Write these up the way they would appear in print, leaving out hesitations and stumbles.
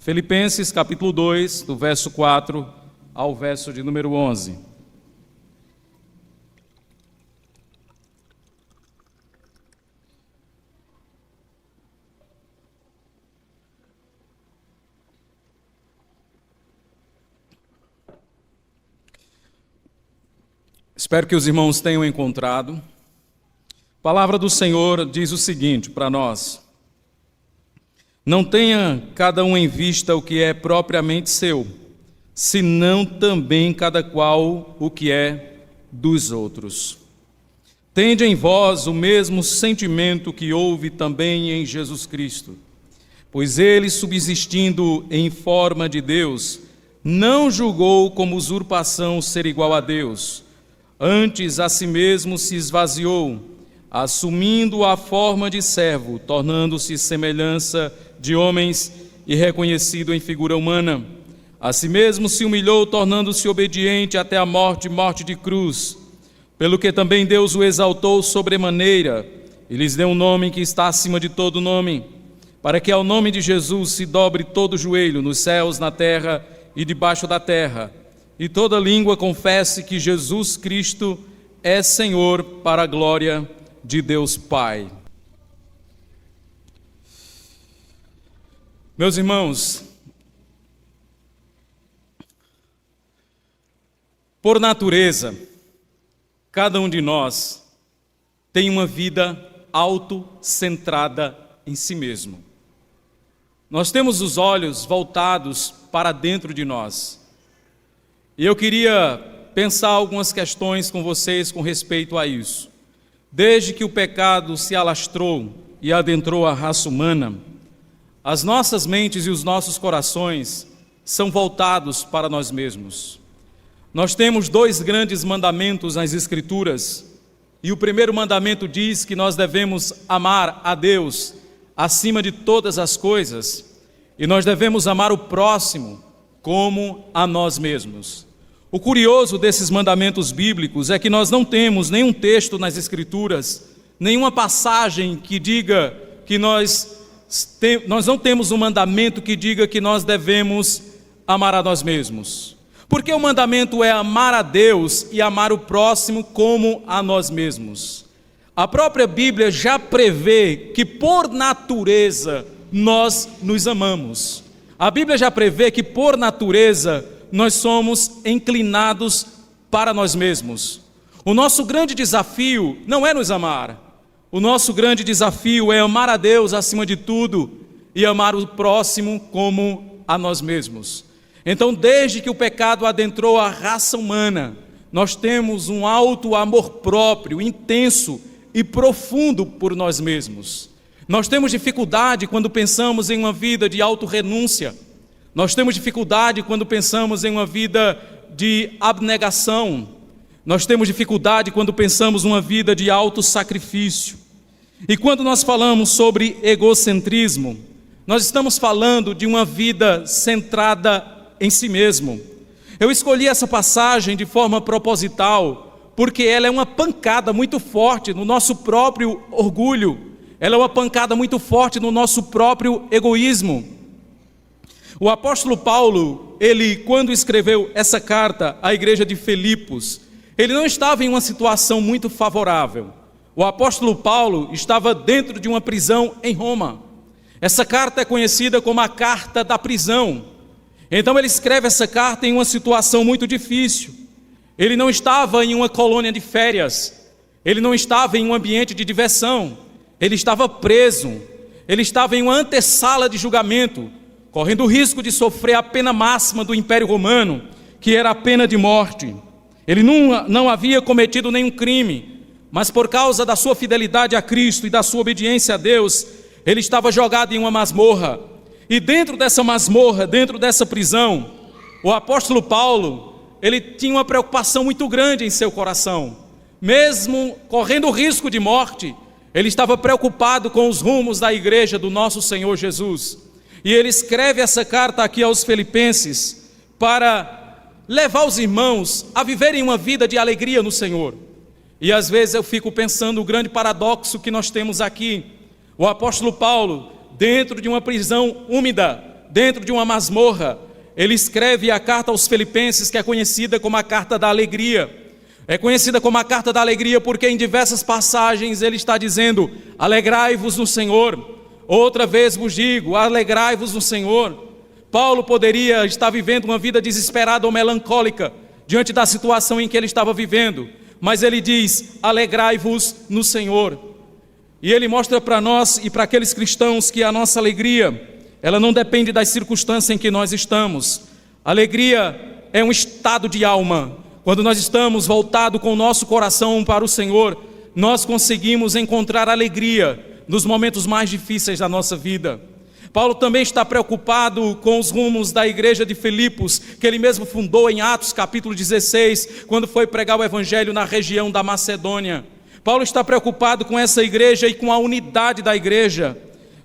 Filipenses capítulo 2, do verso 4 ao verso de número 11. Espero que os irmãos tenham encontrado. A palavra do Senhor diz o seguinte para nós: não tenha cada um em vista o que é propriamente seu, senão também cada qual o que é dos outros. Tende em vós o mesmo sentimento que houve também em Jesus Cristo, pois ele, subsistindo em forma de Deus, não julgou como usurpação ser igual a Deus. Antes a si mesmo se esvaziou, assumindo a forma de servo, tornando-se semelhança de homens e reconhecido em figura humana. A si mesmo se humilhou, tornando-se obediente até a morte, morte de cruz. Pelo que também Deus o exaltou sobremaneira, e lhes deu um nome que está acima de todo nome, para que ao nome de Jesus se dobre todo joelho, nos céus, na terra e debaixo da terra, e toda língua confesse que Jesus Cristo é Senhor, para a glória de Deus Pai. Meus irmãos, por natureza, cada um de nós tem uma vida autocentrada em si mesmo. Nós temos os olhos voltados para dentro de nós. E eu queria pensar algumas questões com vocês com respeito a isso. Desde que o pecado se alastrou e adentrou a raça humana, as nossas mentes e os nossos corações são voltados para nós mesmos. Nós temos dois grandes mandamentos nas Escrituras, e o primeiro mandamento diz que nós devemos amar a Deus acima de todas as coisas, e nós devemos amar o próximo como a nós mesmos. O curioso desses mandamentos bíblicos é que nós não temos nenhum texto nas Escrituras, nenhuma passagem que diga que nós não temos um mandamento que diga que nós devemos amar a nós mesmos. Porque o mandamento é amar a Deus e amar o próximo como a nós mesmos. A própria Bíblia já prevê que por natureza nós nos amamos. A Bíblia já prevê que por natureza nós somos inclinados para nós mesmos. O nosso grande desafio não é nos amar. O nosso grande desafio é amar a Deus acima de tudo e amar o próximo como a nós mesmos. Então, desde que o pecado adentrou a raça humana, nós temos um alto amor próprio, intenso e profundo por nós mesmos. Nós temos dificuldade quando pensamos em uma vida de autorrenúncia. Nós temos dificuldade quando pensamos em uma vida de abnegação. Nós temos dificuldade quando pensamos uma vida de autossacrifício. E quando nós falamos sobre egocentrismo, nós estamos falando de uma vida centrada em si mesmo. Eu escolhi essa passagem de forma proposital, porque ela é uma pancada muito forte no nosso próprio orgulho. Ela é uma pancada muito forte no nosso próprio egoísmo. O apóstolo Paulo, ele quando escreveu essa carta à igreja de Filipos, ele não estava em uma situação muito favorável. O apóstolo Paulo estava dentro de uma prisão em Roma. Essa carta é conhecida como a carta da prisão. Então ele escreve essa carta em uma situação muito difícil. Ele não estava em uma colônia de férias. Ele não estava em um ambiente de diversão. Ele estava preso. Ele estava em uma antessala de julgamento, correndo o risco de sofrer a pena máxima do Império Romano, que era a pena de morte. Ele não havia cometido nenhum crime, mas por causa da sua fidelidade a Cristo e da sua obediência a Deus, ele estava jogado em uma masmorra. E dentro dessa masmorra, dentro dessa prisão, o apóstolo Paulo, ele tinha uma preocupação muito grande em seu coração. Mesmo correndo o risco de morte, ele estava preocupado com os rumos da igreja do nosso Senhor Jesus. E ele escreve essa carta aqui aos Filipenses para levar os irmãos a viverem uma vida de alegria no Senhor. E às vezes eu fico pensando o grande paradoxo que nós temos aqui. O apóstolo Paulo, dentro de uma prisão úmida, dentro de uma masmorra, ele escreve a carta aos Filipenses, que é conhecida como a carta da alegria. É conhecida como a carta da alegria porque em diversas passagens ele está dizendo: alegrai-vos no Senhor. Outra vez vos digo, alegrai-vos no Senhor. Paulo poderia estar vivendo uma vida desesperada ou melancólica diante da situação em que ele estava vivendo, mas ele diz: alegrai-vos no Senhor. E ele mostra para nós e para aqueles cristãos que a nossa alegria, ela não depende das circunstâncias em que nós estamos. Alegria é um estado de alma. Quando nós estamos voltados com o nosso coração para o Senhor, nós conseguimos encontrar alegria nos momentos mais difíceis da nossa vida. Paulo também está preocupado com os rumos da igreja de Filipos, que ele mesmo fundou em Atos capítulo 16, quando foi pregar o evangelho na região da Macedônia. Paulo está preocupado com essa igreja e com a unidade da igreja.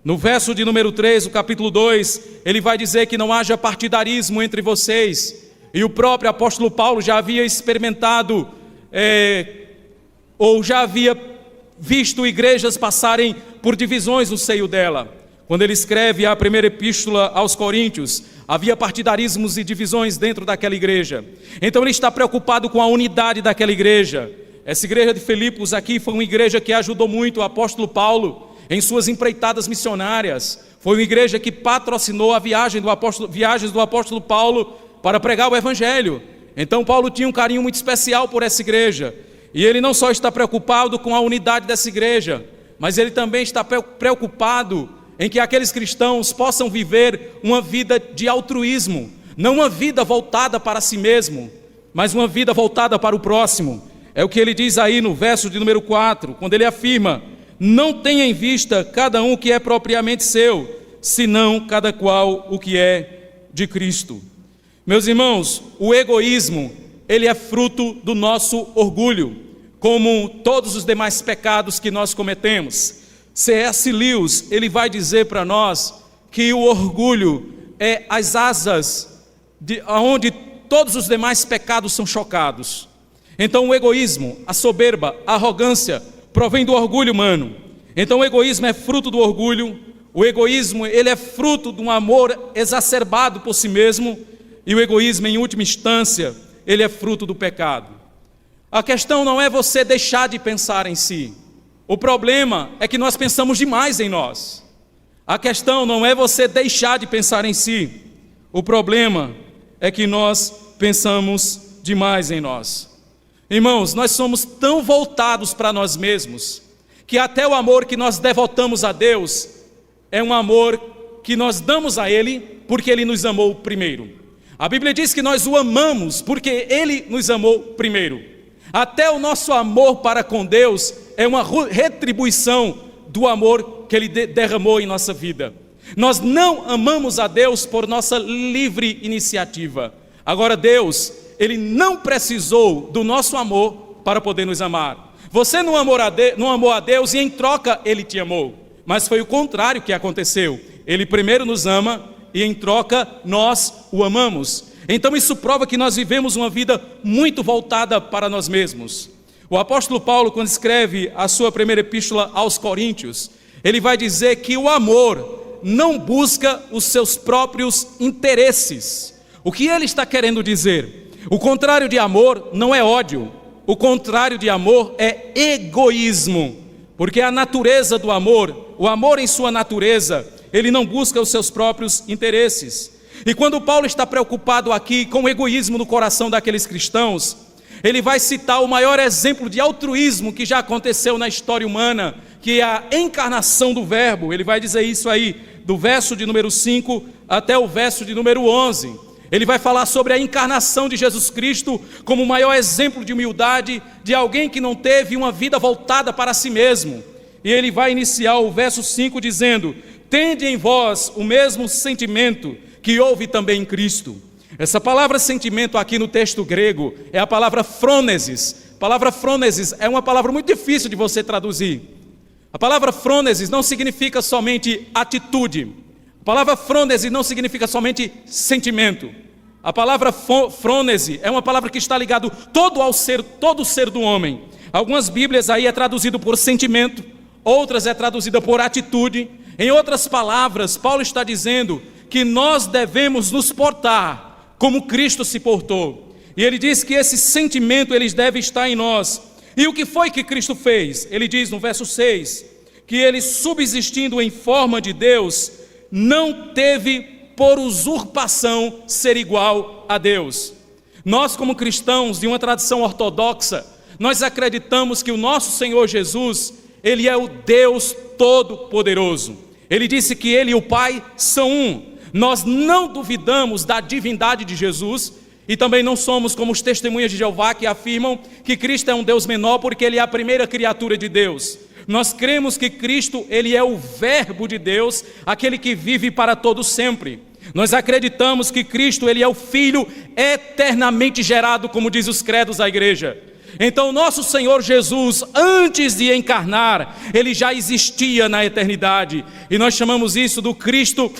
No verso de número 3, do capítulo 2, ele vai dizer que não haja partidarismo entre vocês. E o próprio apóstolo Paulo já havia experimentado, ou já havia visto igrejas passarem por divisões no seio dela. Quando ele escreve a primeira epístola aos Coríntios, havia partidarismos e divisões dentro daquela igreja. Então ele está preocupado com a unidade daquela igreja. Essa igreja de Filipos aqui foi uma igreja que ajudou muito o apóstolo Paulo em suas empreitadas missionárias. Foi uma igreja que patrocinou viagens do apóstolo Paulo para pregar o evangelho. Então Paulo tinha um carinho muito especial por essa igreja. E ele não só está preocupado com a unidade dessa igreja, mas ele também está preocupado em que aqueles cristãos possam viver uma vida de altruísmo, não uma vida voltada para si mesmo, mas uma vida voltada para o próximo. É o que ele diz aí no verso de número 4, quando ele afirma: não tenha em vista cada um o que é propriamente seu, senão cada qual o que é de Cristo. Meus irmãos, o egoísmo, ele é fruto do nosso orgulho, como todos os demais pecados que nós cometemos. C.S. Lewis, ele vai dizer para nós que o orgulho é as asas onde todos os demais pecados são chocados. Então o egoísmo, a soberba, a arrogância provém do orgulho humano. Então o egoísmo é fruto do orgulho. O egoísmo, ele é fruto de um amor exacerbado por si mesmo. E o egoísmo, em última instância, ele é fruto do pecado. A questão não é você deixar de pensar em si. O problema é que nós pensamos demais em nós. A questão não é você deixar de pensar em si. O problema é que nós pensamos demais em nós. Irmãos, nós somos tão voltados para nós mesmos, que até o amor que nós devotamos a Deus é um amor que nós damos a Ele porque Ele nos amou primeiro. A Bíblia diz que nós o amamos porque Ele nos amou primeiro. Até o nosso amor para com Deus é uma retribuição do amor que Ele derramou em nossa vida. Nós não amamos a Deus por nossa livre iniciativa. Agora Deus, Ele não precisou do nosso amor para poder nos amar. Você não amou a Deus e em troca Ele te amou. Mas foi o contrário que aconteceu. Ele primeiro nos ama e em troca nós o amamos. Então isso prova que nós vivemos uma vida muito voltada para nós mesmos. O apóstolo Paulo, quando escreve a sua primeira epístola aos Coríntios, ele vai dizer que o amor não busca os seus próprios interesses. O que ele está querendo dizer? O contrário de amor não é ódio. O contrário de amor é egoísmo. Porque a natureza do amor, o amor em sua natureza, ele não busca os seus próprios interesses. E quando Paulo está preocupado aqui com o egoísmo no coração daqueles cristãos, ele vai citar o maior exemplo de altruísmo que já aconteceu na história humana, que é a encarnação do Verbo. Ele vai dizer isso aí, do verso de número 5 até o verso de número 11. Ele vai falar sobre a encarnação de Jesus Cristo como o maior exemplo de humildade de alguém que não teve uma vida voltada para si mesmo. E ele vai iniciar o verso 5 dizendo: tende em vós o mesmo sentimento que houve também em Cristo. Essa palavra sentimento aqui no texto grego é a palavra frônesis. A palavra frônesis é uma palavra muito difícil de você traduzir. A palavra frônesis não significa somente atitude. A palavra frônese não significa somente sentimento. A palavra frônese é uma palavra que está ligada todo o ser do homem. Algumas Bíblias aí é traduzido por sentimento, outras é traduzida por atitude. Em outras palavras, Paulo está dizendo que nós devemos nos portar como Cristo se portou. E ele diz que esse sentimento ele deve estar em nós. E o que foi que Cristo fez? Ele diz no verso 6, que ele, subsistindo em forma de Deus, não teve por usurpação ser igual a Deus. Nós, como cristãos de uma tradição ortodoxa, nós acreditamos que o nosso Senhor Jesus, ele é o Deus Todo-Poderoso. Ele disse que ele e o Pai são um. Nós não duvidamos da divindade de Jesus e também não somos como os testemunhas de Jeová que afirmam que Cristo é um Deus menor porque ele é a primeira criatura de Deus. Nós cremos que Cristo, ele é o Verbo de Deus, aquele que vive para todo sempre. Nós acreditamos que Cristo, ele é o Filho eternamente gerado, como diz os credos da igreja. Então nosso Senhor Jesus, antes de encarnar, ele já existia na eternidade. E nós chamamos isso do Cristo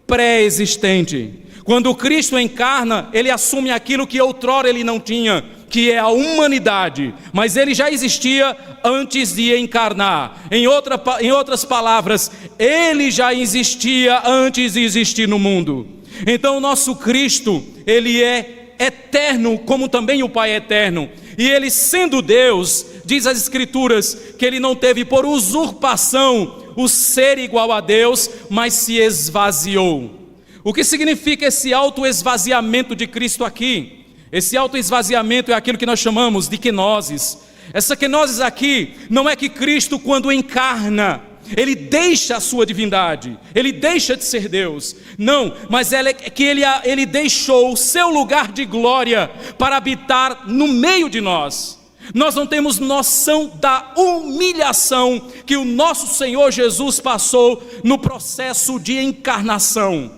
pré-existente. Quando Cristo encarna, ele assume aquilo que outrora ele não tinha, que é a humanidade, mas ele já existia antes de encarnar. Em outras palavras, ele já existia antes de existir no mundo. Então o nosso Cristo, ele é eterno, como também o Pai é eterno. E ele, sendo Deus, diz as Escrituras que ele não teve por usurpação o ser igual a Deus, mas se esvaziou. O que significa esse autoesvaziamento de Cristo aqui? Esse autoesvaziamento é aquilo que nós chamamos de kenosis. Essa kenosis aqui não é que Cristo, quando encarna, ele deixa a sua divindade, ele deixa de ser Deus. Não, mas é que ele deixou o seu lugar de glória para habitar no meio de nós. Nós não temos noção da humilhação que o nosso Senhor Jesus passou no processo de encarnação.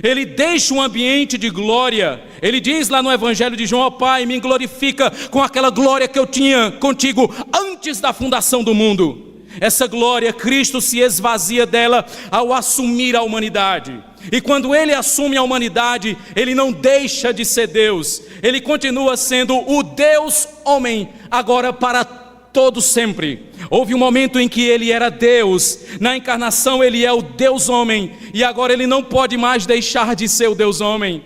Ele deixa um ambiente de glória. Ele diz lá no Evangelho de João: ó Pai, me glorifica com aquela glória que eu tinha contigo antes da fundação do mundo. Essa glória, Cristo se esvazia dela ao assumir a humanidade. E quando ele assume a humanidade, ele não deixa de ser Deus. Ele continua sendo o Deus homem, agora para todo sempre. Houve um momento em que ele era Deus, na encarnação ele é o Deus homem, e agora ele não pode mais deixar de ser o Deus homem.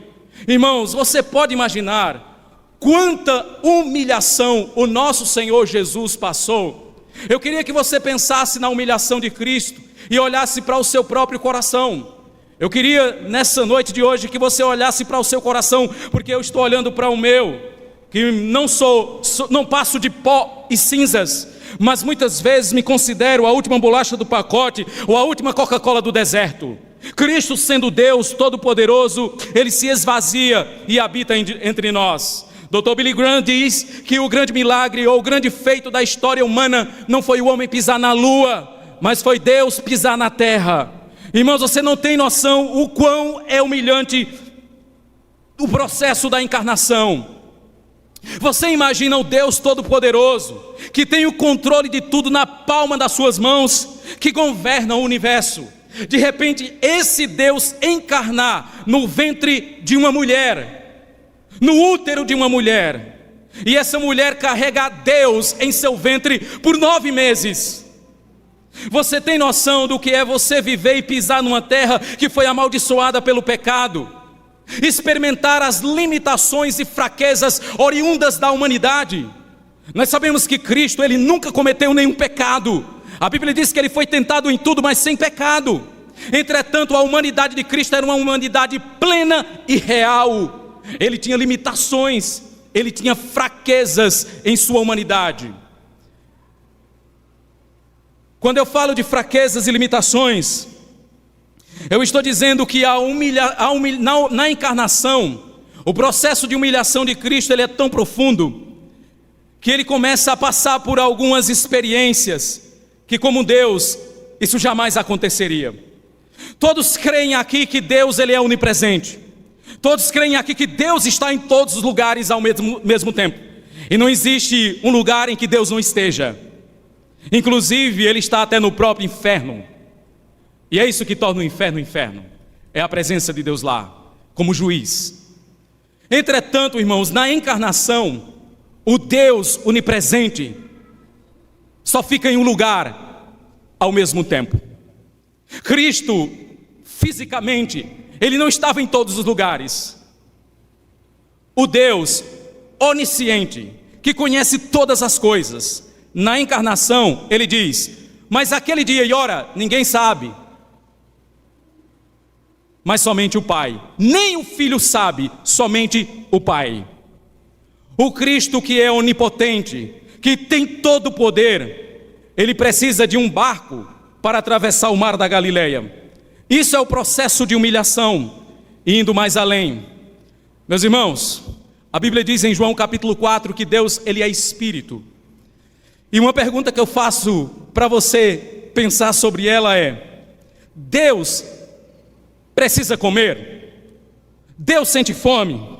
Irmãos, você pode imaginar quanta humilhação o nosso Senhor Jesus passou? Eu queria que você pensasse na humilhação de Cristo e olhasse para o seu próprio coração. Eu queria nessa noite de hoje que você olhasse para o seu coração, porque eu estou olhando para o meu, que não passo de pó e cinzas, mas muitas vezes me considero a última bolacha do pacote ou a última Coca-Cola do deserto. Cristo, sendo Deus Todo-Poderoso, ele se esvazia e habita entre nós. Dr. Billy Graham diz que o grande milagre ou o grande feito da história humana não foi o homem pisar na lua, mas foi Deus pisar na terra. Irmãos, você não tem noção o quão é humilhante o processo da encarnação. Você imagina o Deus Todo-Poderoso, que tem o controle de tudo na palma das suas mãos, que governa o universo. De repente, esse Deus encarnar no ventre de uma mulher, no útero de uma mulher, e essa mulher carrega Deus em seu ventre por 9 meses. Você tem noção do que é você viver e pisar numa terra que foi amaldiçoada pelo pecado? Experimentar as limitações e fraquezas oriundas da humanidade? Nós sabemos que Cristo, ele nunca cometeu nenhum pecado. A Bíblia diz que ele foi tentado em tudo, mas sem pecado. Entretanto, a humanidade de Cristo era uma humanidade plena e real. Ele tinha limitações, ele tinha fraquezas em sua humanidade. Quando eu falo de fraquezas e limitações, eu estou dizendo que na encarnação, o processo de humilhação de Cristo, ele é tão profundo, que ele começa a passar por algumas experiências, que como Deus, isso jamais aconteceria. Todos creem aqui que Deus, ele é onipresente. Todos creem aqui que Deus está em todos os lugares ao mesmo tempo. E não existe um lugar em que Deus não esteja. Inclusive, ele está até no próprio inferno. E é isso que torna o inferno inferno. É a presença de Deus lá, como juiz. Entretanto, irmãos, na encarnação, o Deus onipresente só fica em um lugar ao mesmo tempo. Cristo, fisicamente, Ele não estava em todos os lugares. O Deus onisciente, que conhece todas as coisas, na encarnação, ele diz: mas aquele dia e hora, ninguém sabe, mas somente o Pai. Nem o Filho sabe, somente o Pai. O Cristo, que é onipotente, que tem todo o poder, ele precisa de um barco para atravessar o mar da Galileia. Isso é o processo de humilhação, indo mais além. Meus irmãos, a Bíblia diz em João capítulo 4 que Deus, ele é Espírito. E uma pergunta que eu faço para você pensar sobre ela é: Deus precisa comer? Deus sente fome?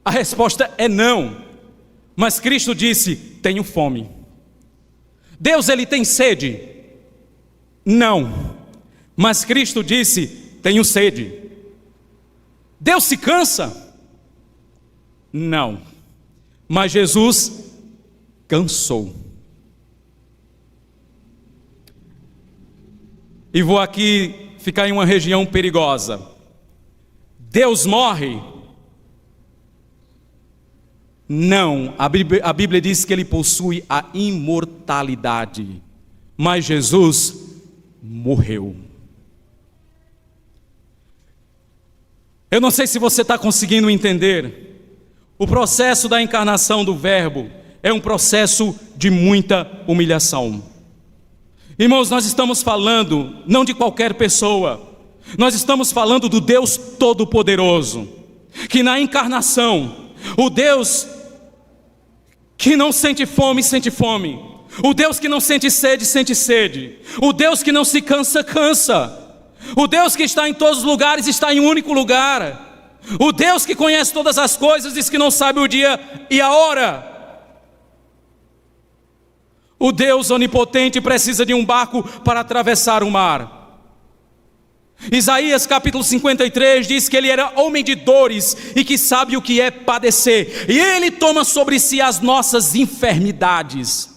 A resposta é não. Mas Cristo disse: tenho fome. Deus, ele tem sede? Não. Mas Cristo disse: tenho sede. Deus se cansa? Não. Mas Jesus cansou. E vou aqui ficar em uma região perigosa. Deus morre? Não. A Bíblia diz que ele possui a imortalidade. Mas Jesus morreu. Eu não sei se você está conseguindo entender. O processo da encarnação do Verbo é um processo de muita humilhação. Irmãos, nós estamos falando não de qualquer pessoa. Nós estamos falando do Deus Todo-Poderoso, que na encarnação, o Deus que não sente fome, sente fome. O Deus que não sente sede, sente sede. O Deus que não se cansa, cansa. O Deus que está em todos os lugares, está em um único lugar. O Deus que conhece todas as coisas, diz que não sabe o dia e a hora. O Deus onipotente precisa de um barco para atravessar o mar. Isaías capítulo 53 diz que ele era homem de dores e que sabe o que é padecer. E ele toma sobre si as nossas enfermidades.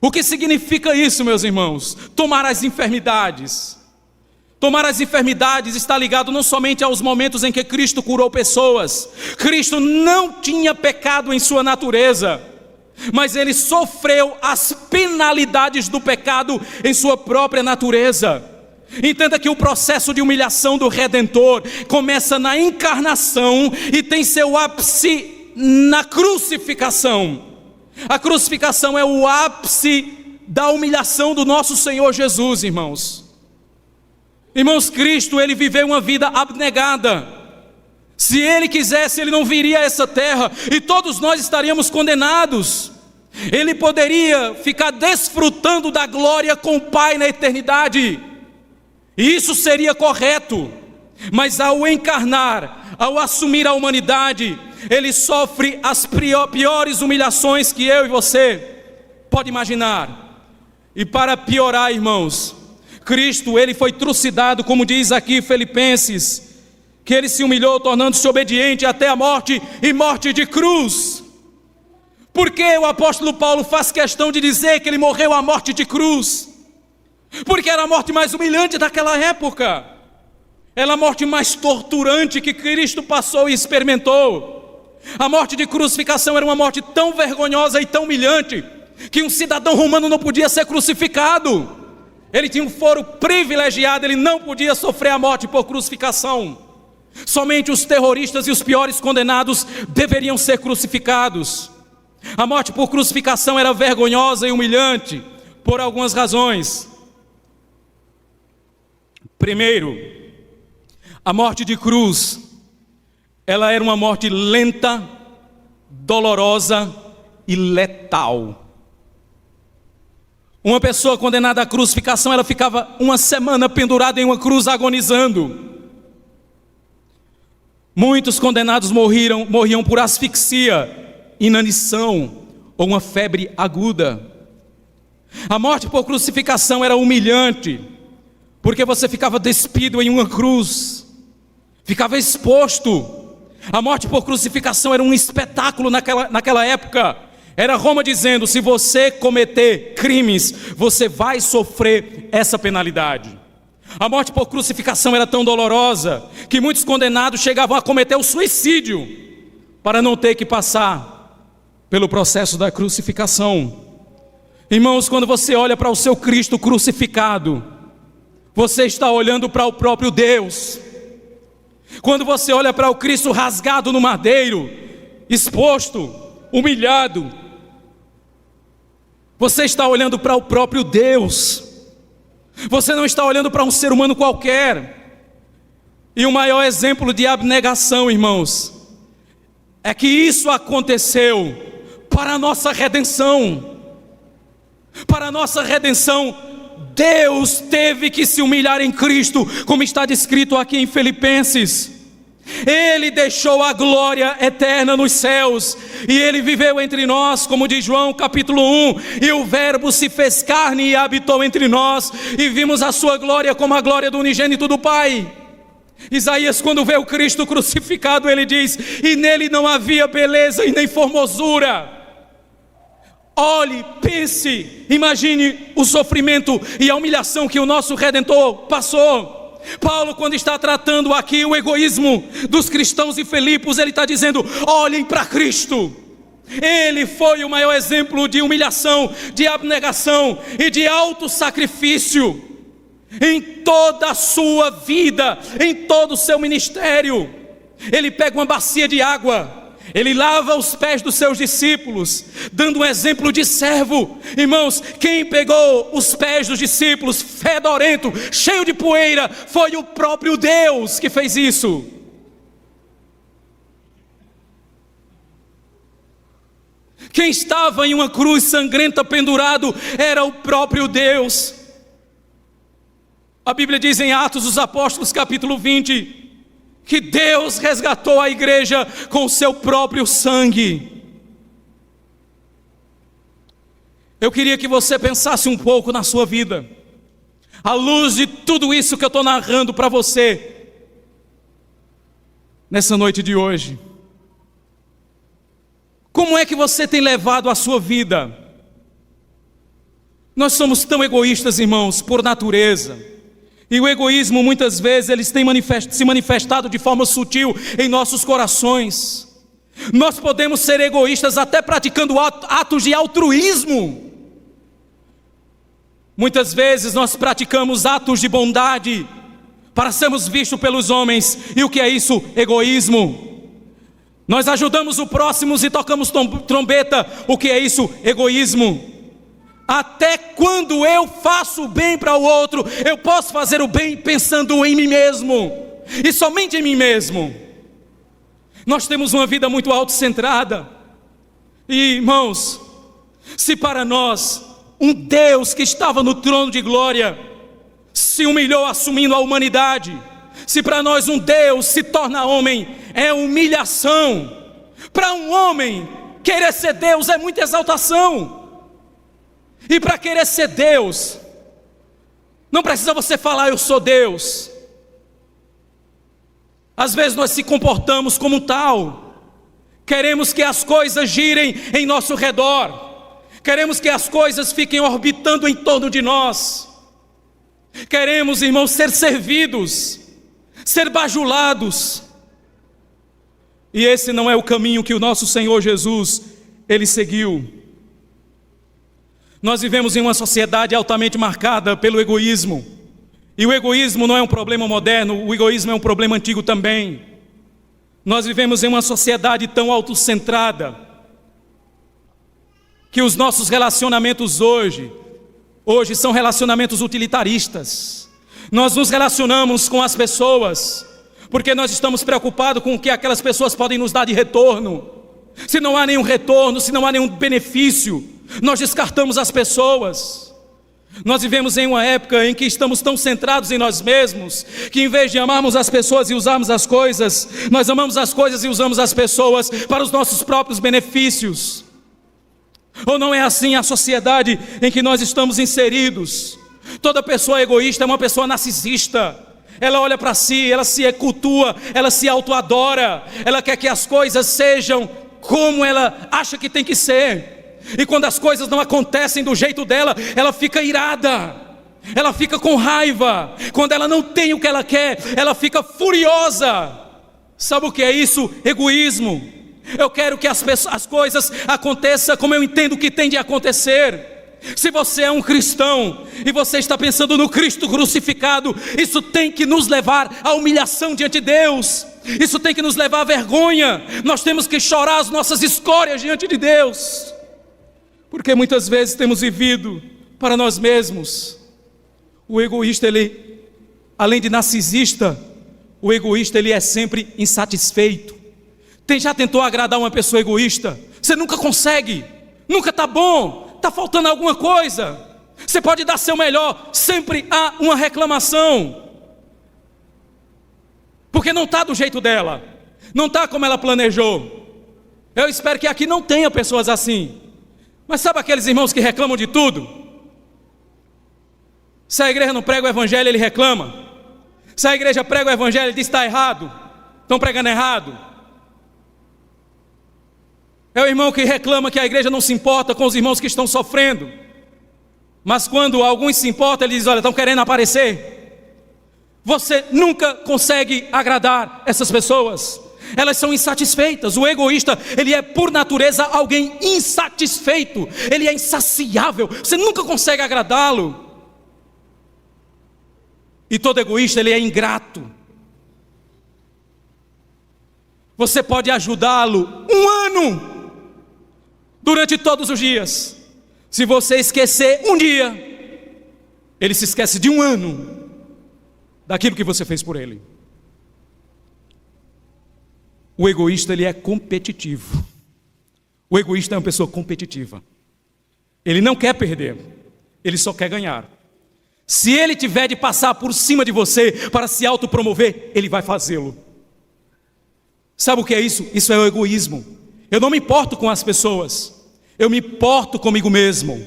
O que significa isso, meus irmãos? Tomar as enfermidades. Tomar as enfermidades está ligado não somente aos momentos em que Cristo curou pessoas. Cristo não tinha pecado em sua natureza, mas ele sofreu as penalidades do pecado em sua própria natureza. Entenda que o processo de humilhação do Redentor começa na encarnação e tem seu ápice na crucificação. A crucificação é o ápice da humilhação do nosso Senhor Jesus, irmãos. Irmãos, Cristo, ele viveu uma vida abnegada. Se ele quisesse, ele não viria a essa terra e todos nós estaríamos condenados. Ele poderia ficar desfrutando da glória com o Pai na eternidade, e isso seria correto. Mas ao encarnar, ao assumir a humanidade, ele sofre as piores humilhações que eu e você pode imaginar. E para piorar, irmãos, Cristo, ele foi trucidado, como diz aqui Filipenses, que ele se humilhou, tornando-se obediente até a morte e morte de cruz. Por que o apóstolo Paulo faz questão de dizer que ele morreu a morte de cruz? Porque era a morte mais humilhante daquela época. Era a morte mais torturante que Cristo passou e experimentou. A morte de crucificação era uma morte tão vergonhosa e tão humilhante que um cidadão romano não podia ser crucificado. Ele tinha um foro privilegiado, ele não podia sofrer a morte por crucificação. Somente os terroristas e os piores condenados deveriam ser crucificados. A morte por crucificação era vergonhosa e humilhante por algumas razões. Primeiro, a morte de cruz, ela era uma morte lenta, dolorosa e letal. Uma pessoa condenada à crucificação, ela ficava uma semana pendurada em uma cruz agonizando. Muitos condenados morriam por asfixia, inanição ou uma febre aguda. A morte por crucificação era humilhante, porque você ficava despido em uma cruz, ficava exposto. A morte por crucificação era um espetáculo naquela época. Era Roma dizendo: se você cometer crimes, você vai sofrer essa penalidade. A morte por crucificação era tão dolorosa que muitos condenados chegavam a cometer o suicídio para não ter que passar pelo processo da crucificação. Irmãos, quando você olha para o seu Cristo crucificado, você está olhando para o próprio Deus. Quando você olha para o Cristo rasgado no madeiro, exposto, humilhado, você está olhando para o próprio Deus. Você não está olhando para um ser humano qualquer. E o maior exemplo de abnegação, irmãos, é que isso aconteceu para a nossa redenção. Para a nossa redenção, Deus teve que se humilhar em Cristo, como está descrito aqui em Filipenses. Ele deixou a glória eterna nos céus, e Ele viveu entre nós, como diz João capítulo 1, e o verbo se fez carne e habitou entre nós, e vimos a sua glória como a glória do unigênito do Pai. Isaías, quando vê o Cristo crucificado, ele diz: e nele não havia beleza e nem formosura. Olhe, pense, imagine o sofrimento e a humilhação que o nosso Redentor passou. Paulo, quando está tratando aqui o egoísmo dos cristãos em Filipos, ele está dizendo: olhem para Cristo. Ele foi o maior exemplo de humilhação, de abnegação e de autossacrifício em toda a sua vida, em todo o seu ministério. Ele pega uma bacia de água, ele lava os pés dos seus discípulos, dando um exemplo de servo. Irmãos, quem pegou os pés dos discípulos, fedorento, cheio de poeira, foi o próprio Deus que fez isso. Quem estava em uma cruz sangrenta pendurado era o próprio Deus. A Bíblia diz em Atos dos Apóstolos capítulo 20, que Deus resgatou a igreja com o seu próprio sangue. Eu queria que você pensasse um pouco na sua vida, à luz de tudo isso que eu estou narrando para você, nessa noite de hoje. Como é que você tem levado a sua vida? Nós somos tão egoístas, irmãos, por natureza. E o egoísmo, muitas vezes, ele tem se manifestado de forma sutil em nossos corações. Nós podemos ser egoístas até praticando atos de altruísmo. Muitas vezes nós praticamos atos de bondade para sermos vistos pelos homens. E o que é isso? Egoísmo. Nós ajudamos o próximo e tocamos trombeta. O que é isso? Egoísmo. Até quando eu faço o bem para o outro, eu posso fazer o bem pensando em mim mesmo, e somente em mim mesmo. Nós temos uma vida muito autocentrada. E irmãos, se para nós um Deus que estava no trono de glória se humilhou assumindo a humanidade, se para nós um Deus se torna homem é humilhação, para um homem querer ser Deus é muita exaltação. E para querer ser Deus, não precisa você falar eu sou Deus. Às vezes nós se comportamos como tal. Queremos que as coisas girem em nosso redor. Queremos que as coisas fiquem orbitando em torno de nós. Queremos, irmãos, ser servidos, ser bajulados. E esse não é o caminho que o nosso Senhor Jesus, Ele seguiu. Nós vivemos em uma sociedade altamente marcada pelo egoísmo. E o egoísmo não é um problema moderno, o egoísmo é um problema antigo também. Nós vivemos em uma sociedade tão autocentrada que os nossos relacionamentos hoje são relacionamentos utilitaristas. Nós nos relacionamos com as pessoas porque nós estamos preocupados com o que aquelas pessoas podem nos dar de retorno. Se não há nenhum retorno, se não há nenhum benefício, nós descartamos as pessoas. Nós vivemos em uma época em que estamos tão centrados em nós mesmos, que em vez de amarmos as pessoas e usarmos as coisas, nós amamos as coisas e usamos as pessoas para os nossos próprios benefícios. Ou não é assim a sociedade em que nós estamos inseridos? Toda pessoa egoísta é uma pessoa narcisista. Ela olha para si, ela se cultua, ela se autoadora, ela quer que as coisas sejam como ela acha que tem que ser. E quando as coisas não acontecem do jeito dela, ela fica irada. ela fica com raiva. Quando ela não tem o que ela quer, ela fica furiosa. Sabe o que é isso? Egoísmo. Eu quero que as coisas aconteçam como eu entendo que tem de acontecer. Se você é um cristão e você está pensando no Cristo crucificado, isso tem que nos levar à humilhação diante de Deus. Isso tem que nos levar à vergonha. Nós temos que chorar as nossas escórias diante de Deus, porque muitas vezes temos vivido para nós mesmos. O egoísta, ele, além de narcisista, o egoísta, ele é sempre insatisfeito. Já tentou agradar uma pessoa egoísta? Você nunca consegue, nunca está bom, está faltando alguma coisa. Você pode dar seu melhor, sempre há uma reclamação, porque não está do jeito dela, não está como ela planejou. Eu espero que aqui não tenha pessoas assim. Mas sabe aqueles irmãos que reclamam de tudo? Se a igreja não prega o evangelho, ele reclama. Se a igreja prega o evangelho, ele diz que está errado, estão pregando errado. É o irmão que reclama que a igreja não se importa com os irmãos que estão sofrendo. Mas quando alguns se importam, ele diz: olha, estão querendo aparecer. Você nunca consegue agradar essas pessoas. Elas são insatisfeitas. O egoísta, ele é por natureza alguém insatisfeito. Ele é insaciável. Você nunca consegue agradá-lo. E todo egoísta, ele é ingrato. Você pode ajudá-lo um ano, durante todos os dias. Se você esquecer um dia, ele se esquece de um ano daquilo que você fez por ele. O egoísta, ele é competitivo. O egoísta é uma pessoa competitiva. Ele não quer perder, ele só quer ganhar. Se ele tiver de passar por cima de você para se autopromover, ele vai fazê-lo. Sabe o que é isso? Isso é o egoísmo. Eu não me importo com as pessoas, eu me importo comigo mesmo.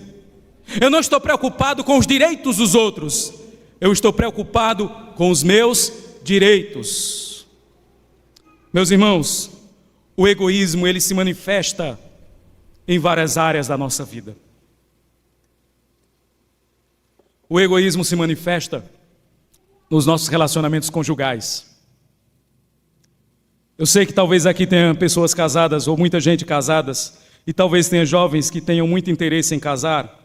Eu não estou preocupado com os direitos dos outros, eu estou preocupado com os meus direitos. Meus irmãos, o egoísmo, ele se manifesta em várias áreas da nossa vida. O egoísmo se manifesta nos nossos relacionamentos conjugais. Eu sei que talvez aqui tenha pessoas casadas, ou muita gente casadas, e talvez tenha jovens que tenham muito interesse em casar.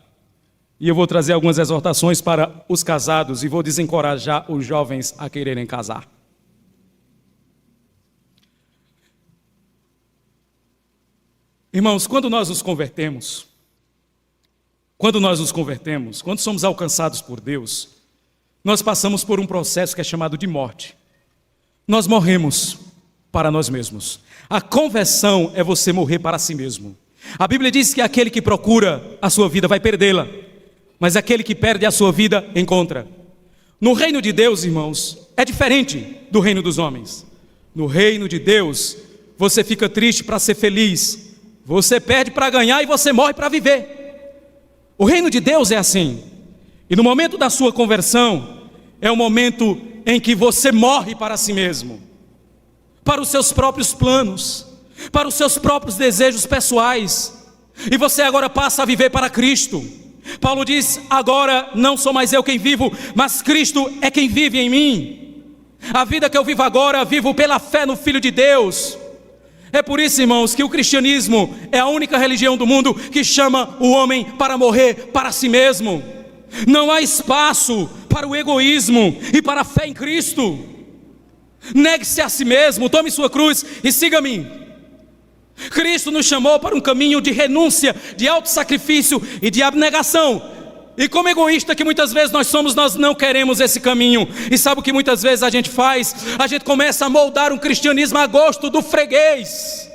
E eu vou trazer algumas exortações para os casados e vou desencorajar os jovens a quererem casar. Irmãos, quando nos convertemos, quando somos alcançados por Deus, nós passamos por um processo que é chamado de morte. Nós morremos para nós mesmos. A conversão é você morrer para si mesmo. A Bíblia diz que aquele que procura a sua vida vai perdê-la, mas aquele que perde a sua vida encontra. No reino de Deus, irmãos, é diferente do reino dos homens. No reino de Deus, você fica triste para ser feliz, você perde para ganhar e você morre para viver. O reino de Deus é assim. E no momento da sua conversão, é o momento em que você morre para si mesmo, para os seus próprios planos, para os seus próprios desejos pessoais, e você agora passa a viver para Cristo. Paulo diz: agora não sou mais eu quem vivo, mas Cristo é quem vive em mim. A vida que eu vivo agora, vivo pela fé no Filho de Deus. É por isso, irmãos, que o cristianismo é a única religião do mundo que chama o homem para morrer para si mesmo. Não há espaço para o egoísmo e para a fé em Cristo. Negue-se a si mesmo, tome sua cruz e siga-me. Cristo nos chamou para um caminho de renúncia, de autossacrifício e de abnegação. E como egoísta que muitas vezes nós somos, nós não queremos esse caminho. E sabe o que muitas vezes a gente faz? A gente começa a moldar um cristianismo a gosto do freguês.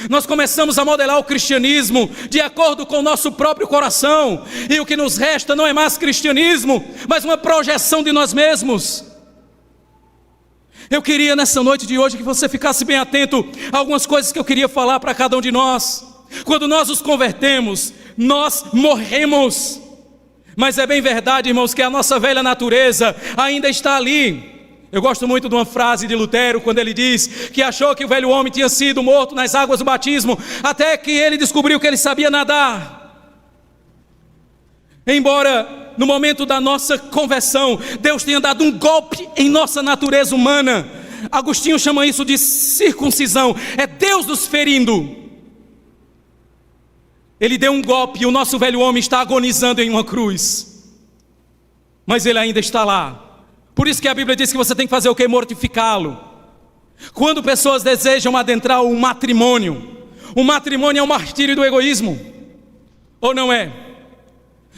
Nós começamos a modelar o cristianismo de acordo com o nosso próprio coração. E o que nos resta não é mais cristianismo, mas uma projeção de nós mesmos. Eu queria nessa noite de hoje que você ficasse bem atento a algumas coisas que eu queria falar para cada um de nós. Quando nós nos convertemos, nós morremos. Mas é bem verdade, irmãos, que a nossa velha natureza ainda está ali. Eu gosto muito de uma frase de Lutero, quando ele diz que achou que o velho homem tinha sido morto nas águas do batismo, até que ele descobriu que ele sabia nadar. Embora no momento da nossa conversão, Deus tenha dado um golpe em nossa natureza humana. Agostinho chama isso de circuncisão, é Deus nos ferindo. Ele deu um golpe e o nosso velho homem está agonizando em uma cruz, mas ele ainda está lá. Por isso que a Bíblia diz que você tem que fazer o que? Mortificá-lo. Quando pessoas desejam adentrar o matrimônio é um martírio do egoísmo, ou não é?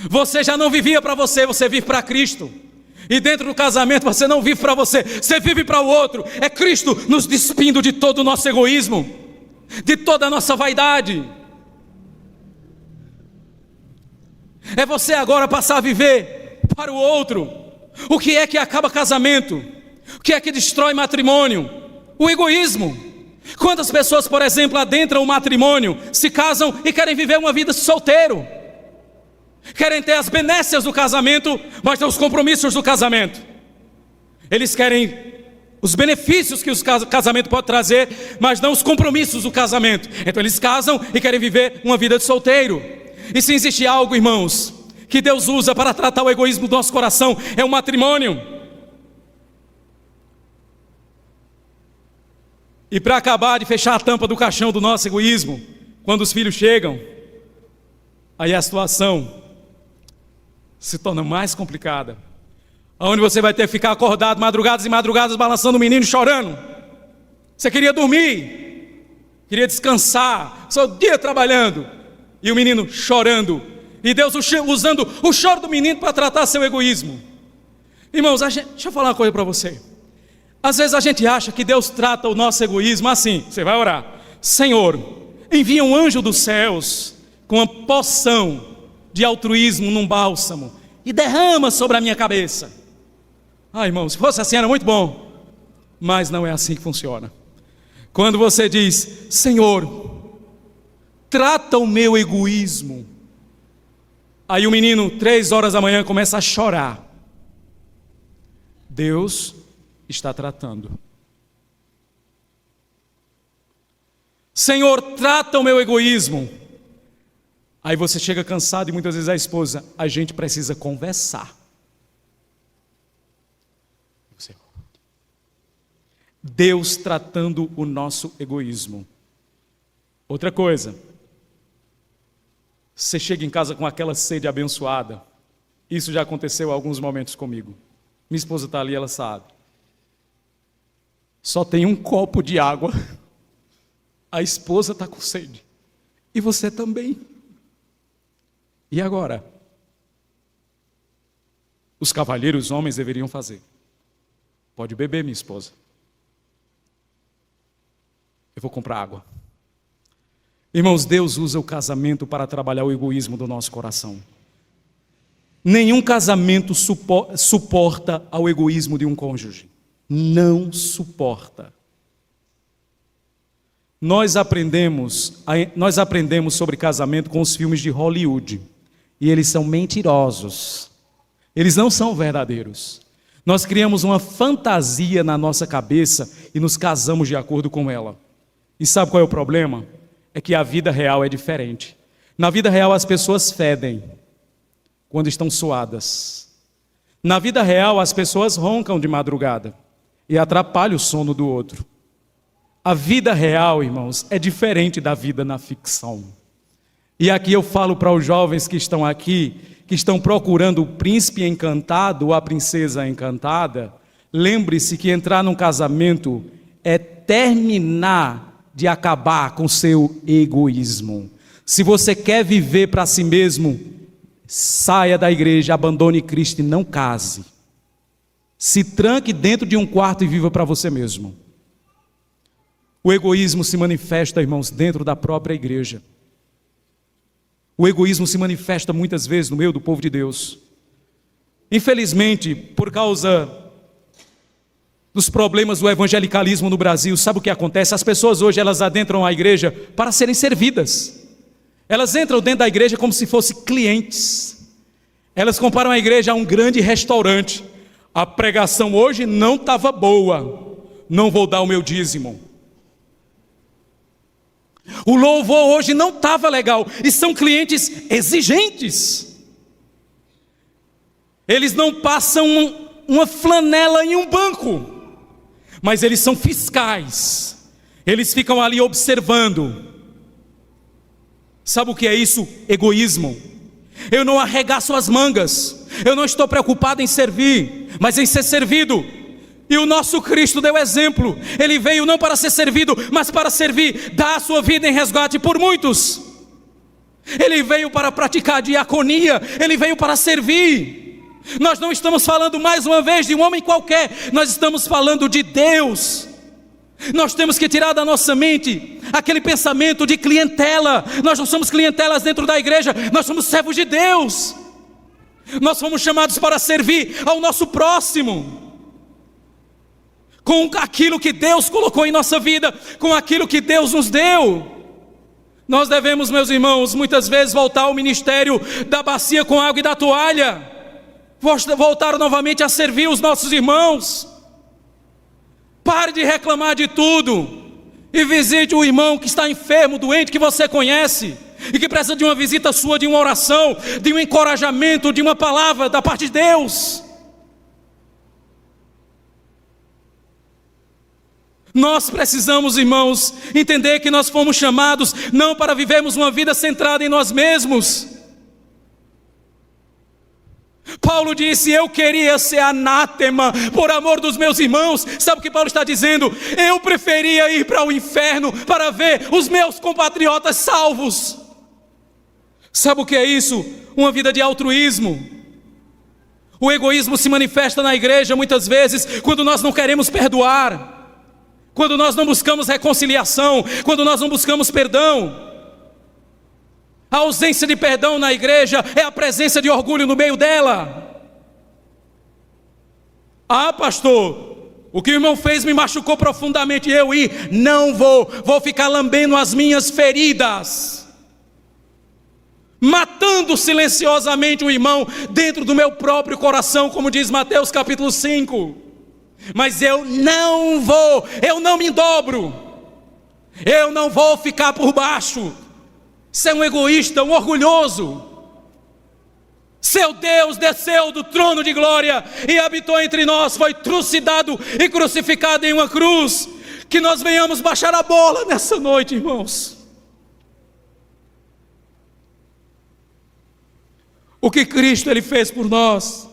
Você já não vivia para você, você vive para Cristo. E dentro do casamento você não vive para você, você vive para o outro. É Cristo nos despindo de todo o nosso egoísmo, de toda a nossa vaidade. É você agora passar a viver para o outro. O que é que acaba casamento? O que é que destrói matrimônio? O egoísmo. Quantas pessoas, por exemplo, adentram o matrimônio, se casam e querem viver uma vida solteiro, querem ter as benécias do casamento, mas não os compromissos do casamento. Eles querem os benefícios que o casamento pode trazer, mas não os compromissos do casamento. Então eles casam e querem viver uma vida de solteiro. E se existe algo, irmãos, que Deus usa para tratar o egoísmo do nosso coração, é o matrimônio. E para acabar de fechar a tampa do caixão do nosso egoísmo, quando os filhos chegam, aí a situação se torna mais complicada, onde você vai ter que ficar acordado madrugadas e madrugadas balançando o menino, chorando. Você queria dormir, queria descansar, só o dia trabalhando, e o menino chorando, e Deus usando o choro do menino para tratar seu egoísmo. Irmãos, deixa eu falar uma coisa para você. Às vezes a gente acha que Deus trata o nosso egoísmo assim. Você vai orar: Senhor, envia um anjo dos céus com uma poção de altruísmo num bálsamo e derrama sobre a minha cabeça. Irmão, se fosse assim era muito bom, mas não é assim que funciona. Quando você diz: Senhor, trata o meu egoísmo, aí o menino 3 horas da manhã começa a chorar. Deus está tratando. Senhor, trata o meu egoísmo. Aí você chega cansado e muitas vezes a esposa: a gente precisa conversar. Deus tratando o nosso egoísmo. Outra coisa, você chega em casa com aquela sede abençoada. Isso já aconteceu há alguns momentos comigo. Minha esposa está ali, ela sabe. Só tem um copo de água. A esposa está com sede. E você também. E agora? Os cavalheiros, os homens deveriam fazer: pode beber, minha esposa. Eu vou comprar água. Irmãos, Deus usa o casamento para trabalhar o egoísmo do nosso coração. Nenhum casamento suporta ao egoísmo de um cônjuge. Não suporta. Nós aprendemos sobre casamento com os filmes de Hollywood. E eles são mentirosos. Eles não são verdadeiros. Nós criamos uma fantasia na nossa cabeça e nos casamos de acordo com ela. E sabe qual é o problema? É que a vida real é diferente. Na vida real as pessoas fedem quando estão suadas. Na vida real as pessoas roncam de madrugada e atrapalham o sono do outro. A vida real, irmãos, é diferente da vida na ficção. E aqui eu falo para os jovens que estão aqui, que estão procurando o príncipe encantado ou a princesa encantada. Lembre-se que entrar num casamento é terminar de acabar com seu egoísmo. Se você quer viver para si mesmo, saia da igreja, abandone Cristo e não case. Se tranque dentro de um quarto e viva para você mesmo. O egoísmo se manifesta, irmãos, dentro da própria igreja. O egoísmo se manifesta muitas vezes no meio do povo de Deus. Infelizmente, por causa dos problemas do evangelicalismo no Brasil, sabe o que acontece? As pessoas hoje, elas adentram a igreja para serem servidas. Elas entram dentro da igreja como se fossem clientes. Elas comparam a igreja a um grande restaurante. A pregação hoje não estava boa, não vou dar o meu dízimo. O louvor hoje não estava legal, e são clientes exigentes. Eles não passam uma flanela em um banco, mas eles são fiscais. Eles ficam ali observando. Sabe o que é isso? Egoísmo. Eu não arregaço as mangas. Eu não estou preocupado em servir, mas em ser servido. E o nosso Cristo deu exemplo. Ele veio não para ser servido, mas para servir, dar a sua vida em resgate por muitos. Ele veio para praticar diaconia. Ele veio para servir. Nós não estamos falando mais uma vez de um homem qualquer. Nós estamos falando de Deus. Nós temos que tirar da nossa mente aquele pensamento de clientela. Nós não somos clientelas dentro da igreja. Nós somos servos de Deus. Nós fomos chamados para servir ao nosso próximo, com aquilo que Deus colocou em nossa vida, com aquilo que Deus nos deu. Nós devemos, meus irmãos, muitas vezes voltar ao ministério da bacia com água e da toalha, voltar novamente a servir os nossos irmãos. Pare de reclamar de tudo e visite o irmão que está enfermo, doente, que você conhece e que precisa de uma visita sua, de uma oração, de um encorajamento, de uma palavra da parte de Deus. Nós precisamos, irmãos, entender que nós fomos chamados não para vivermos uma vida centrada em nós mesmos. Paulo disse: eu queria ser anátema por amor dos meus irmãos. Sabe o que Paulo está dizendo? Eu preferia ir para o inferno para ver os meus compatriotas salvos. Sabe o que é isso? Uma vida de altruísmo. O egoísmo se manifesta na igreja muitas vezes quando nós não queremos perdoar, quando nós não buscamos reconciliação, quando nós não buscamos perdão. A ausência de perdão na igreja é a presença de orgulho no meio dela. Ah, pastor, o que o irmão fez me machucou profundamente. Eu não vou ficar lambendo as minhas feridas, matando silenciosamente o irmão dentro do meu próprio coração, como diz Mateus capítulo 5. Mas eu não me dobro, eu não vou ficar por baixo. Ser um egoísta, um orgulhoso. Seu Deus desceu do trono de glória e habitou entre nós, foi trucidado e crucificado em uma cruz. Que nós venhamos baixar a bola nessa noite, irmãos. O que Cristo ele fez por nós.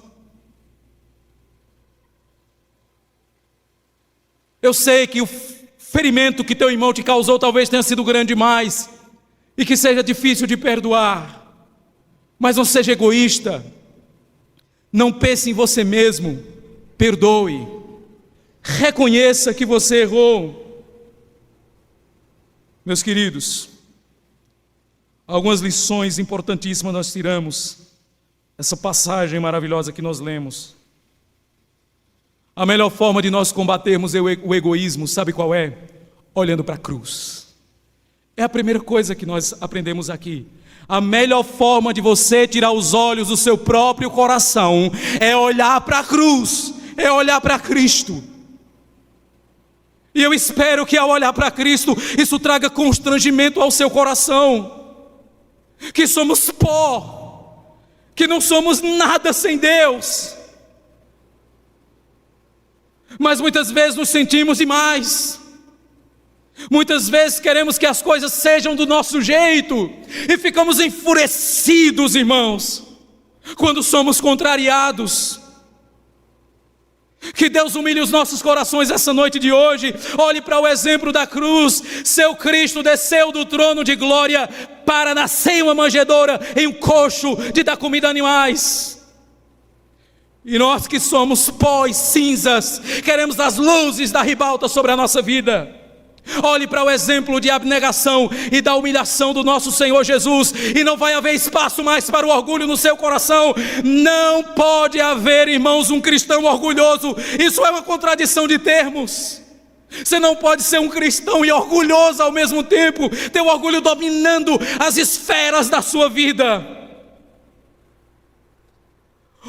Eu sei que o ferimento que teu irmão te causou talvez tenha sido grande demais e que seja difícil de perdoar, mas não seja egoísta, não pense em você mesmo, perdoe, reconheça que você errou. Meus queridos, algumas lições importantíssimas nós tiramos essa passagem maravilhosa que nós lemos. A melhor forma de nós combatermos o egoísmo, sabe qual é? Olhando para a cruz. É a primeira coisa que nós aprendemos aqui. A melhor forma de você tirar os olhos do seu próprio coração é olhar para a cruz, é olhar para Cristo. E eu espero que ao olhar para Cristo, isso traga constrangimento ao seu coração. Que somos pó, que não somos nada sem Deus. Mas muitas vezes nos sentimos demais. Muitas vezes queremos que as coisas sejam do nosso jeito e ficamos enfurecidos, irmãos, quando somos contrariados. Que Deus humilhe os nossos corações essa noite de hoje. Olhe para o exemplo da cruz. Seu Cristo desceu do trono de glória para nascer em uma manjedoura, em um coxo de dar comida a animais. E nós que somos pó e cinzas, queremos as luzes da ribalta sobre a nossa vida. Olhe para o exemplo de abnegação e da humilhação do nosso Senhor Jesus, e não vai haver espaço mais para o orgulho no seu coração. Não pode haver, irmãos, um cristão orgulhoso. Isso é uma contradição de termos. Você não pode ser um cristão e orgulhoso ao mesmo tempo, ter o orgulho dominando as esferas da sua vida.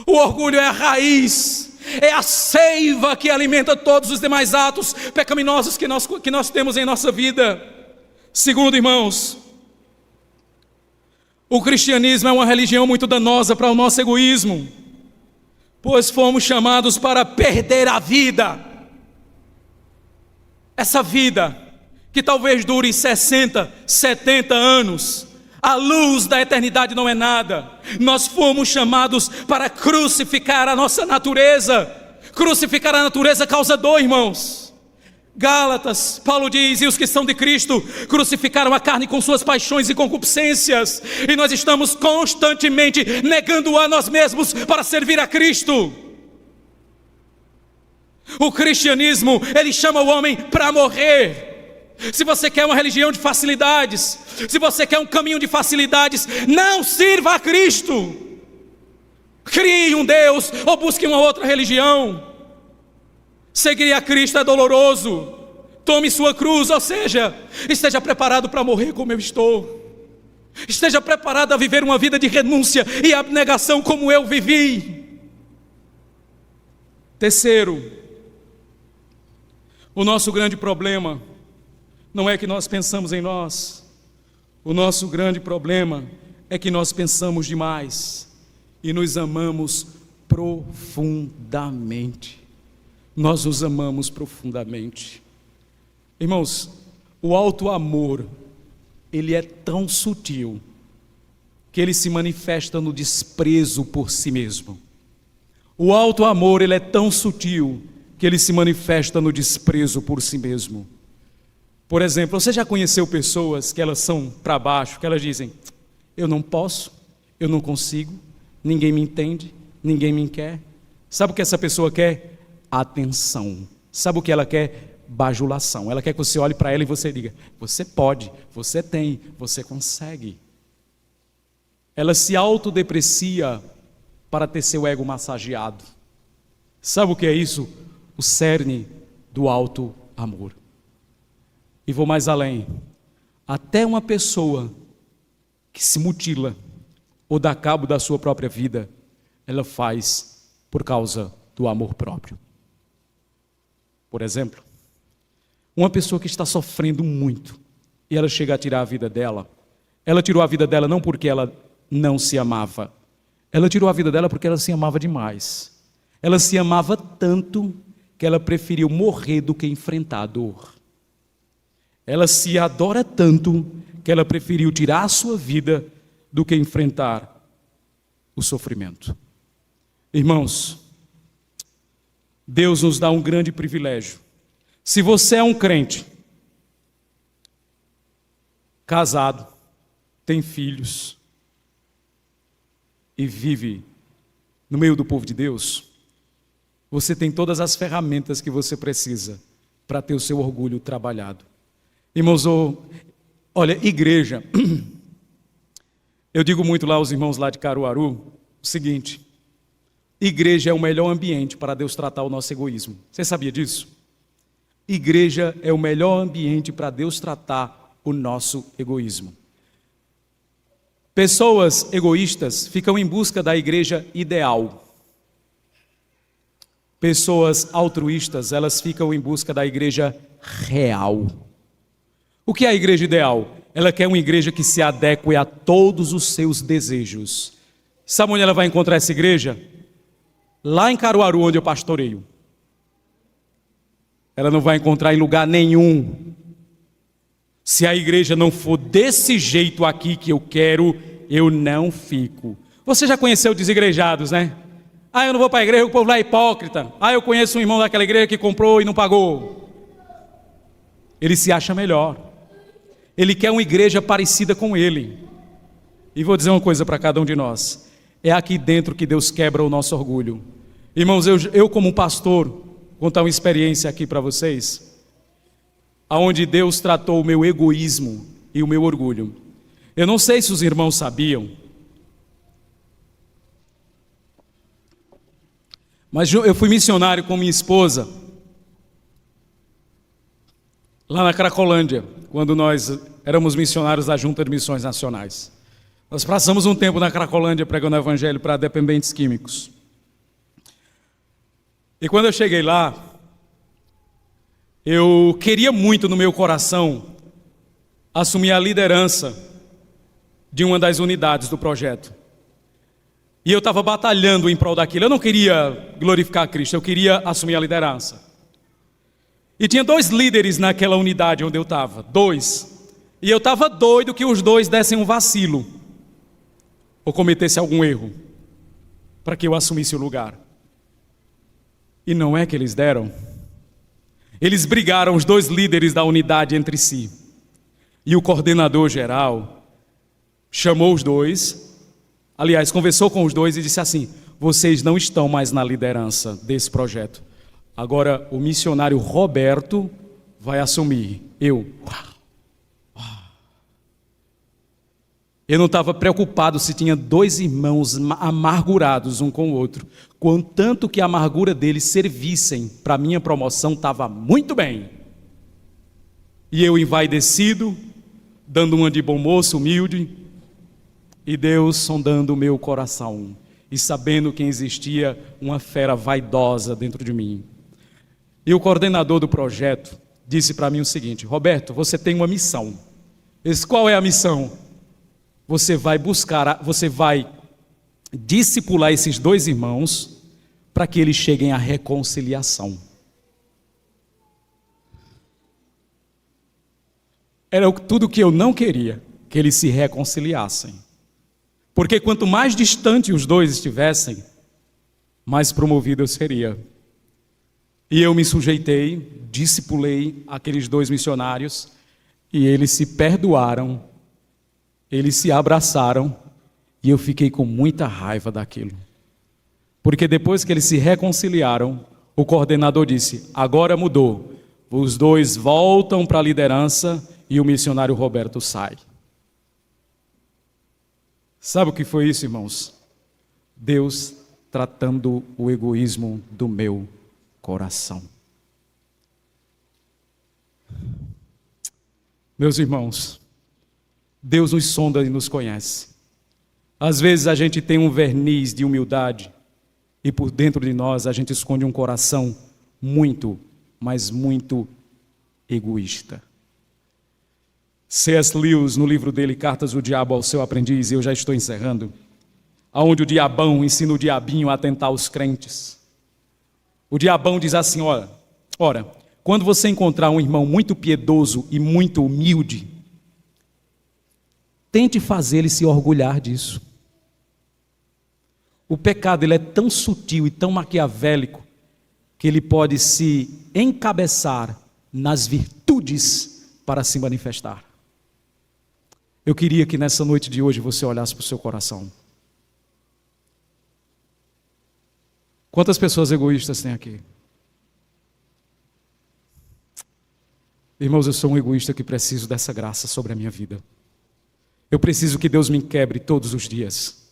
O orgulho é a raiz, é a seiva que alimenta todos os demais atos pecaminosos que nós temos em nossa vida. Segundo, irmãos, o cristianismo é uma religião muito danosa para o nosso egoísmo. pois fomos chamados para perder a vida. Essa vida que talvez dure 60, 70 anos, a luz da eternidade não é nada. Nós fomos chamados para crucificar a nossa natureza. Crucificar a natureza causa dor, irmãos. Gálatas, Paulo diz: e os que são de Cristo crucificaram a carne com suas paixões e concupiscências. E nós estamos constantemente negando a nós mesmos para servir a Cristo. O cristianismo, ele chama o homem para morrer. Se você quer uma religião de facilidades, se você quer um caminho de facilidades, não sirva a Cristo. Crie um Deus ou busque uma outra religião. Seguir a Cristo é doloroso. Tome sua cruz, ou seja, esteja preparado para morrer como eu estou. Esteja preparado a viver uma vida de renúncia e abnegação como eu vivi. Terceiro, o nosso grande problema não é que nós pensamos em nós. O nosso grande problema é que nós pensamos demais e nos amamos profundamente. Nós nos amamos profundamente. Irmãos, o alto amor, ele é tão sutil que ele se manifesta no desprezo por si mesmo. O alto amor, ele é tão sutil que ele se manifesta no desprezo por si mesmo. Por exemplo, você já conheceu pessoas que elas são para baixo, que elas dizem: eu não posso, eu não consigo, ninguém me entende, ninguém me quer. Sabe o que essa pessoa quer? Atenção. Sabe o que ela quer? Bajulação. Ela quer que você olhe para ela e você diga: você pode, você tem, você consegue. Ela se autodeprecia para ter seu ego massageado. Sabe o que é isso? O cerne do alto amor. E vou mais além, até uma pessoa que se mutila ou dá cabo da sua própria vida, ela faz por causa do amor próprio. Por exemplo, uma pessoa que está sofrendo muito e ela chega a tirar a vida dela, ela tirou a vida dela não porque ela não se amava, ela tirou a vida dela porque ela se amava demais. Ela se amava tanto que ela preferiu morrer do que enfrentar a dor. Ela se adora tanto que ela preferiu tirar a sua vida do que enfrentar o sofrimento. Irmãos, Deus nos dá um grande privilégio. Se você é um crente, casado, tem filhos e vive no meio do povo de Deus, você tem todas as ferramentas que você precisa para ter o seu orgulho trabalhado. Irmãos, olha, igreja, eu digo muito lá aos irmãos lá de Caruaru, o seguinte: igreja é o melhor ambiente para Deus tratar o nosso egoísmo. Você sabia disso? Igreja é o melhor ambiente para Deus tratar o nosso egoísmo. Pessoas egoístas ficam em busca da igreja ideal. Pessoas altruístas, elas ficam em busca da igreja real. O que é a igreja ideal? Ela quer uma igreja que se adeque a todos os seus desejos. Sabe onde ela vai encontrar essa igreja? Lá em Caruaru, onde eu pastoreio. Ela não vai encontrar em lugar nenhum. Se a igreja não for desse jeito aqui que eu quero, eu não fico. Você já conheceu desigrejados, né? Ah, eu não vou para a igreja, o povo lá é hipócrita. Ah, eu conheço um irmão daquela igreja que comprou e não pagou. Ele se acha melhor. Ele quer uma igreja parecida com ele. E vou dizer uma coisa para cada um de nós: é aqui dentro que Deus quebra o nosso orgulho. Irmãos, eu como pastor, vou contar uma experiência aqui para vocês, aonde Deus tratou o meu egoísmo e o meu orgulho. Eu não sei se os irmãos sabiam, mas eu fui missionário com minha esposa lá na Cracolândia, quando nós éramos missionários da Junta de Missões Nacionais. Nós passamos um tempo na Cracolândia pregando o evangelho para dependentes químicos. E quando eu cheguei lá, eu queria muito no meu coração assumir a liderança de uma das unidades do projeto. E eu estava batalhando em prol daquilo. Eu não queria glorificar Cristo, eu queria assumir a liderança. E tinha 2 líderes naquela unidade onde eu estava, 2. E eu estava doido que os 2 dessem um vacilo, ou cometesse algum erro, para que eu assumisse o lugar. E não é que eles deram. Eles brigaram, os 2 líderes da unidade, entre si. E o coordenador geral chamou os 2, aliás, conversou com os 2 e disse assim: vocês não estão mais na liderança desse projeto. Agora o missionário Roberto vai assumir. Eu não estava preocupado se tinha 2 irmãos amargurados um com o outro. Contanto que a amargura deles servissem para a minha promoção, estava muito bem. E eu envaidecido, dando uma de bom moço, humilde, e Deus sondando o meu coração, e sabendo que existia uma fera vaidosa dentro de mim. E o coordenador do projeto disse para mim o seguinte: Roberto, você tem uma missão. Eu disse: qual é a missão? Você vai discipular esses 2 irmãos para que eles cheguem à reconciliação. Era tudo que eu não queria, que eles se reconciliassem. Porque quanto mais distante os 2 estivessem, mais promovido eu seria. E eu me sujeitei, discipulei aqueles 2 missionários, e eles se perdoaram, eles se abraçaram, e eu fiquei com muita raiva daquilo. Porque depois que eles se reconciliaram, o coordenador disse: agora mudou, os 2 voltam para a liderança e o missionário Roberto sai. Sabe o que foi isso, irmãos? Deus tratando o egoísmo do meu coração. Meus irmãos, Deus nos sonda e nos conhece. Às vezes a gente tem um verniz de humildade e por dentro de nós a gente esconde um coração muito, mas muito egoísta. C.S. Lewis, no livro dele, Cartas do Diabo ao Seu Aprendiz, e eu já estou encerrando, aonde o diabão ensina o diabinho a tentar os crentes. O diabão diz assim: ora, quando você encontrar um irmão muito piedoso e muito humilde, tente fazer ele se orgulhar disso. O pecado ele é tão sutil e tão maquiavélico que ele pode se encabeçar nas virtudes para se manifestar. Eu queria que nessa noite de hoje você olhasse para o seu coração. Quantas pessoas egoístas tem aqui? Irmãos, eu sou um egoísta que preciso dessa graça sobre a minha vida. Eu preciso que Deus me quebre todos os dias.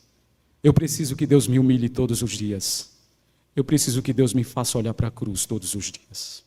Eu preciso que Deus me humilhe todos os dias. Eu preciso que Deus me faça olhar para a cruz todos os dias.